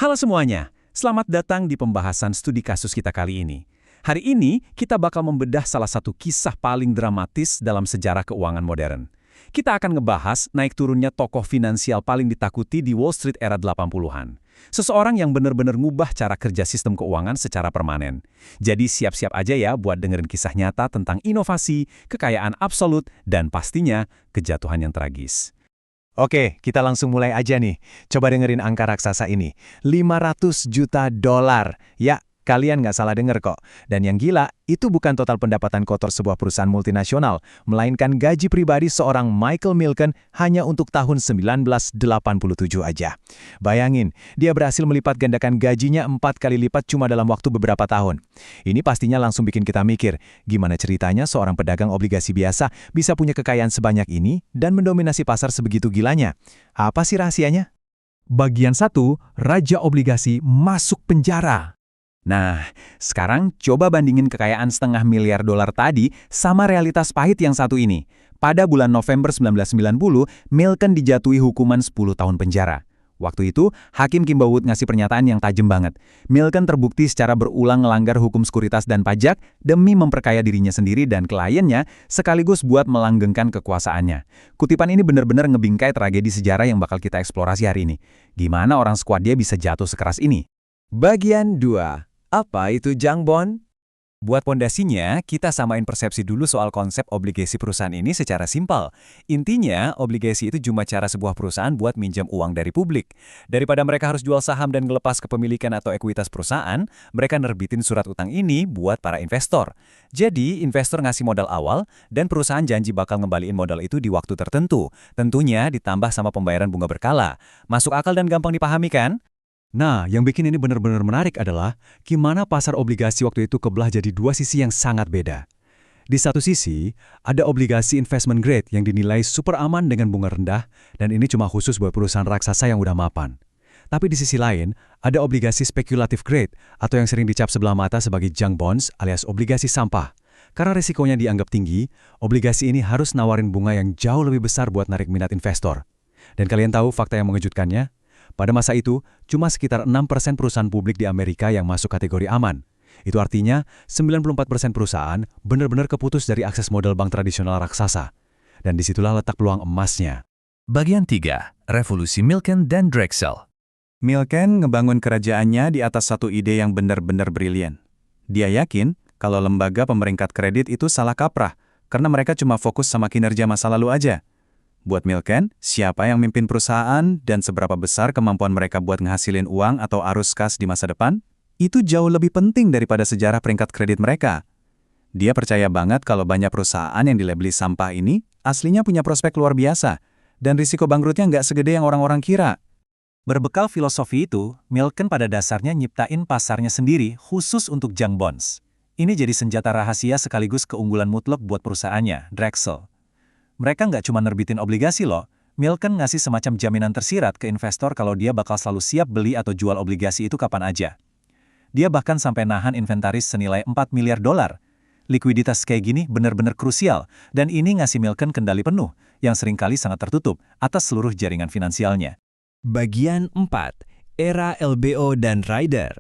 Halo semuanya, selamat datang di pembahasan studi kasus kita kali ini. Hari ini, kita bakal membedah salah satu kisah paling dramatis dalam sejarah keuangan modern. Kita akan ngebahas naik turunnya tokoh finansial paling ditakuti di Wall Street era 80-an. Seseorang yang benar-benar ngubah cara kerja sistem keuangan secara permanen. Jadi siap-siap aja ya buat dengerin kisah nyata tentang inovasi, kekayaan absolut, dan pastinya kejatuhan yang tragis. Oke, kita langsung mulai aja nih. Coba dengerin angka raksasa ini. 500 juta dolar. Ya, kalian nggak salah denger kok. Dan yang gila, itu bukan total pendapatan kotor sebuah perusahaan multinasional, melainkan gaji pribadi seorang Michael Milken hanya untuk tahun 1987 aja. Bayangin, dia berhasil melipat gandakan gajinya 4 kali lipat cuma dalam waktu beberapa tahun. Ini pastinya langsung bikin kita mikir, gimana ceritanya seorang pedagang obligasi biasa bisa punya kekayaan sebanyak ini dan mendominasi pasar sebegitu gilanya? Apa sih rahasianya? Bagian 1, Raja Obligasi masuk penjara. Nah, sekarang coba bandingin kekayaan $500 miliar tadi sama realitas pahit yang satu ini. Pada bulan November 1990, Milken dijatuhi hukuman 10 tahun penjara. Waktu itu, Hakim Kimbawood ngasih pernyataan yang tajam banget. Milken terbukti secara berulang melanggar hukum sekuritas dan pajak demi memperkaya dirinya sendiri dan kliennya, sekaligus buat melanggengkan kekuasaannya. Kutipan ini benar-benar ngebingkai tragedi sejarah yang bakal kita eksplorasi hari ini. Gimana orang skuad dia bisa jatuh sekeras ini? Bagian 2. Apa itu junk bond? Buat pondasinya, kita samain persepsi dulu soal konsep obligasi perusahaan ini secara simpel. Intinya, obligasi itu cuma cara sebuah perusahaan buat minjam uang dari publik. Daripada mereka harus jual saham dan ngelepas kepemilikan atau ekuitas perusahaan, mereka nerbitin surat utang ini buat para investor. Jadi, investor ngasih modal awal, dan perusahaan janji bakal ngembaliin modal itu di waktu tertentu. Tentunya ditambah sama pembayaran bunga berkala. Masuk akal dan gampang dipahami kan? Nah, yang bikin ini benar-benar menarik adalah gimana pasar obligasi waktu itu kebelah jadi dua sisi yang sangat beda. Di satu sisi, ada obligasi investment grade yang dinilai super aman dengan bunga rendah, dan ini cuma khusus buat perusahaan raksasa yang udah mapan. Tapi di sisi lain, ada obligasi speculative grade atau yang sering dicap sebelah mata sebagai junk bonds alias obligasi sampah. Karena risikonya dianggap tinggi, obligasi ini harus nawarin bunga yang jauh lebih besar buat narik minat investor. Dan kalian tahu fakta yang mengejutkannya? Pada masa itu, cuma sekitar 6% perusahaan publik di Amerika yang masuk kategori aman. Itu artinya, 94% perusahaan benar-benar keputus dari akses modal bank tradisional raksasa. Dan disitulah letak peluang emasnya. Bagian 3. Revolusi Milken dan Drexel. Milken ngebangun kerajaannya di atas satu ide yang benar-benar brilian. Dia yakin kalau lembaga pemeringkat kredit itu salah kaprah, karena mereka cuma fokus sama kinerja masa lalu aja. Buat Milken, siapa yang mimpin perusahaan dan seberapa besar kemampuan mereka buat ngehasilin uang atau arus kas di masa depan, itu jauh lebih penting daripada sejarah peringkat kredit mereka. Dia percaya banget kalau banyak perusahaan yang dilabeli sampah ini aslinya punya prospek luar biasa, dan risiko bangkrutnya nggak segede yang orang-orang kira. Berbekal filosofi itu, Milken pada dasarnya nyiptain pasarnya sendiri khusus untuk junk bonds. Ini jadi senjata rahasia sekaligus keunggulan mutlak buat perusahaannya, Drexel. Mereka nggak cuma nerbitin obligasi loh, Milken ngasih semacam jaminan tersirat ke investor kalau dia bakal selalu siap beli atau jual obligasi itu kapan aja. Dia bahkan sampai nahan inventaris senilai $4 miliar. Likuiditas kayak gini benar-benar krusial, dan ini ngasih Milken kendali penuh, yang seringkali sangat tertutup atas seluruh jaringan finansialnya. Bagian 4. Era LBO dan Rider.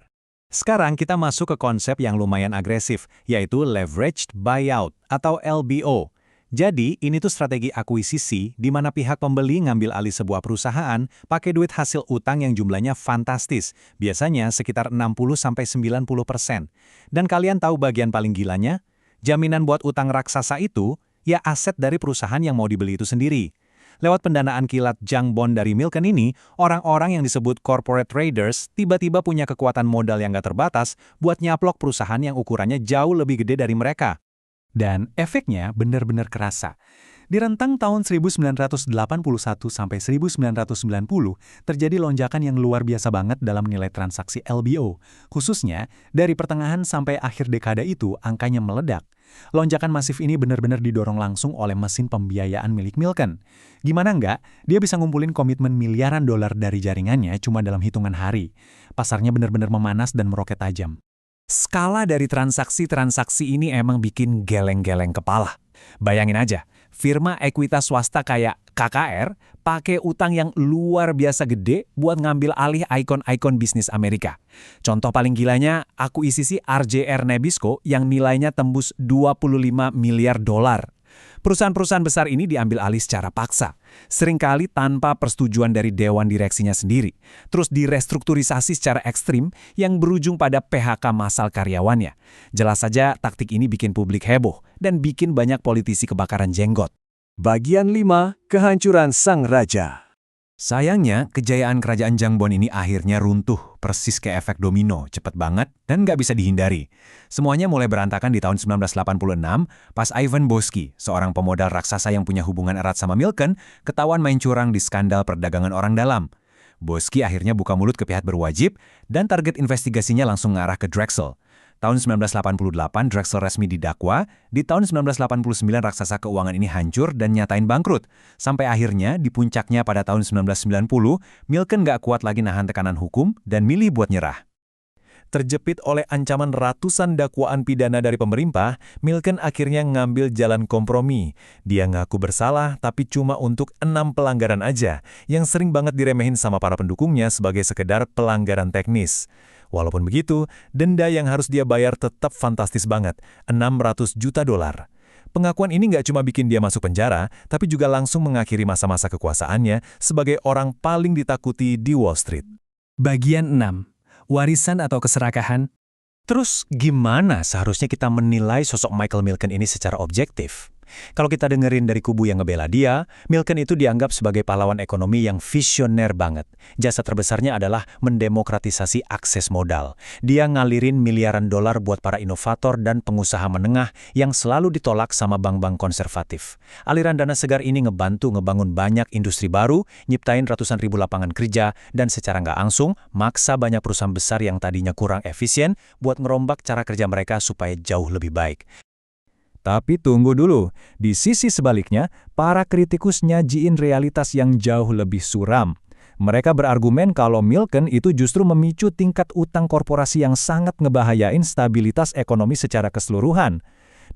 Sekarang kita masuk ke konsep yang lumayan agresif, yaitu leveraged buyout atau LBO. Jadi, ini tuh strategi akuisisi di mana pihak pembeli ngambil alih sebuah perusahaan pakai duit hasil utang yang jumlahnya fantastis, biasanya sekitar 60-90%. Dan kalian tahu bagian paling gilanya? Jaminan buat utang raksasa itu, ya aset dari perusahaan yang mau dibeli itu sendiri. Lewat pendanaan kilat junk bond dari Milken ini, orang-orang yang disebut corporate traders tiba-tiba punya kekuatan modal yang gak terbatas buat nyaplok perusahaan yang ukurannya jauh lebih gede dari mereka. Dan efeknya benar-benar kerasa. Di rentang tahun 1981 sampai 1990, terjadi lonjakan yang luar biasa banget dalam nilai transaksi LBO. Khususnya, dari pertengahan sampai akhir dekade itu, angkanya meledak. Lonjakan masif ini benar-benar didorong langsung oleh mesin pembiayaan milik Milken. Gimana enggak, dia bisa ngumpulin komitmen miliaran dolar dari jaringannya cuma dalam hitungan hari. Pasarnya benar-benar memanas dan meroket tajam. Skala dari transaksi-transaksi ini emang bikin geleng-geleng kepala. Bayangin aja, Firma ekuitas swasta kayak KKR pakai utang yang luar biasa gede buat ngambil alih ikon-ikon bisnis Amerika. Contoh paling gilanya akuisisi RJR Nabisco yang nilainya tembus 25 miliar dolar. Perusahaan-perusahaan besar ini diambil alih secara paksa, seringkali tanpa persetujuan dari dewan direksinya sendiri, terus direstrukturisasi secara ekstrim yang berujung pada PHK massal karyawannya. Jelas saja taktik ini bikin publik heboh dan bikin banyak politisi kebakaran jenggot. Bagian 5. Kehancuran Sang Raja. Sayangnya, kejayaan kerajaan Jangbon ini akhirnya runtuh, persis kayak efek domino, cepet banget dan nggak bisa dihindari. Semuanya mulai berantakan di tahun 1986, pas Ivan Boesky, seorang pemodal raksasa yang punya hubungan erat sama Milken, ketahuan main curang di skandal perdagangan orang dalam. Boesky akhirnya buka mulut ke pihak berwajib, dan target investigasinya langsung ngarah ke Drexel. Tahun 1988, Drexel resmi didakwa. Di tahun 1989, raksasa keuangan ini hancur dan nyatain bangkrut. Sampai akhirnya, di puncaknya pada tahun 1990, Milken nggak kuat lagi nahan tekanan hukum dan milih buat nyerah. Terjepit oleh ancaman ratusan dakwaan pidana dari pemerintah, Milken akhirnya ngambil jalan kompromi. Dia ngaku bersalah, tapi cuma untuk 6 pelanggaran aja, yang sering banget diremehin sama para pendukungnya sebagai sekedar pelanggaran teknis. Walaupun begitu, denda yang harus dia bayar tetap fantastis banget, 600 juta dolar. Pengakuan ini nggak cuma bikin dia masuk penjara, tapi juga langsung mengakhiri masa-masa kekuasaannya sebagai orang paling ditakuti di Wall Street. Bagian 6. Warisan atau keserakahan. Terus gimana seharusnya kita menilai sosok Michael Milken ini secara objektif? Kalau kita dengerin dari kubu yang ngebela dia, Milken itu dianggap sebagai pahlawan ekonomi yang visioner banget. Jasa terbesarnya adalah mendemokratisasi akses modal. Dia ngalirin miliaran dolar buat para inovator dan pengusaha menengah yang selalu ditolak sama bank-bank konservatif. Aliran dana segar ini ngebantu ngebangun banyak industri baru, nyiptain ratusan ribu lapangan kerja, dan secara nggak langsung maksa banyak perusahaan besar yang tadinya kurang efisien buat ngerombak cara kerja mereka supaya jauh lebih baik. Tapi tunggu dulu, di sisi sebaliknya, para kritikus nyajiin realitas yang jauh lebih suram. Mereka berargumen kalau Milken itu justru memicu tingkat utang korporasi yang sangat ngebahayain stabilitas ekonomi secara keseluruhan.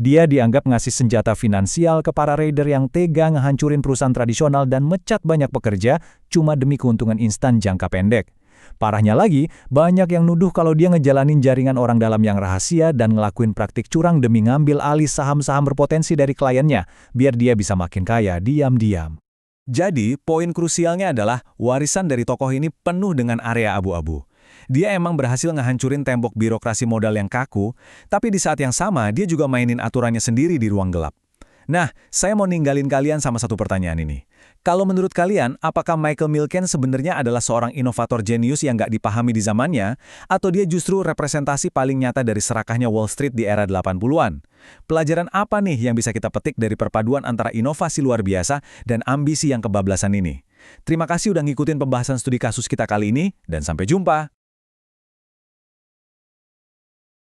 Dia dianggap ngasih senjata finansial ke para raider yang tega ngehancurin perusahaan tradisional dan mecat banyak pekerja cuma demi keuntungan instan jangka pendek. Parahnya lagi, banyak yang nuduh kalau dia ngejalanin jaringan orang dalam yang rahasia dan ngelakuin praktik curang demi ngambil alih saham-saham berpotensi dari kliennya, biar dia bisa makin kaya diam-diam. Jadi, poin krusialnya adalah warisan dari tokoh ini penuh dengan area abu-abu. Dia emang berhasil ngehancurin tembok birokrasi modal yang kaku, tapi di saat yang sama dia juga mainin aturannya sendiri di ruang gelap. Nah, saya mau ninggalin kalian sama satu pertanyaan ini. Kalau menurut kalian, apakah Michael Milken sebenarnya adalah seorang inovator jenius yang nggak dipahami di zamannya, atau dia justru representasi paling nyata dari serakahnya Wall Street di era 80-an? Pelajaran apa nih yang bisa kita petik dari perpaduan antara inovasi luar biasa dan ambisi yang kebablasan ini? Terima kasih udah ngikutin pembahasan studi kasus kita kali ini, dan sampai jumpa!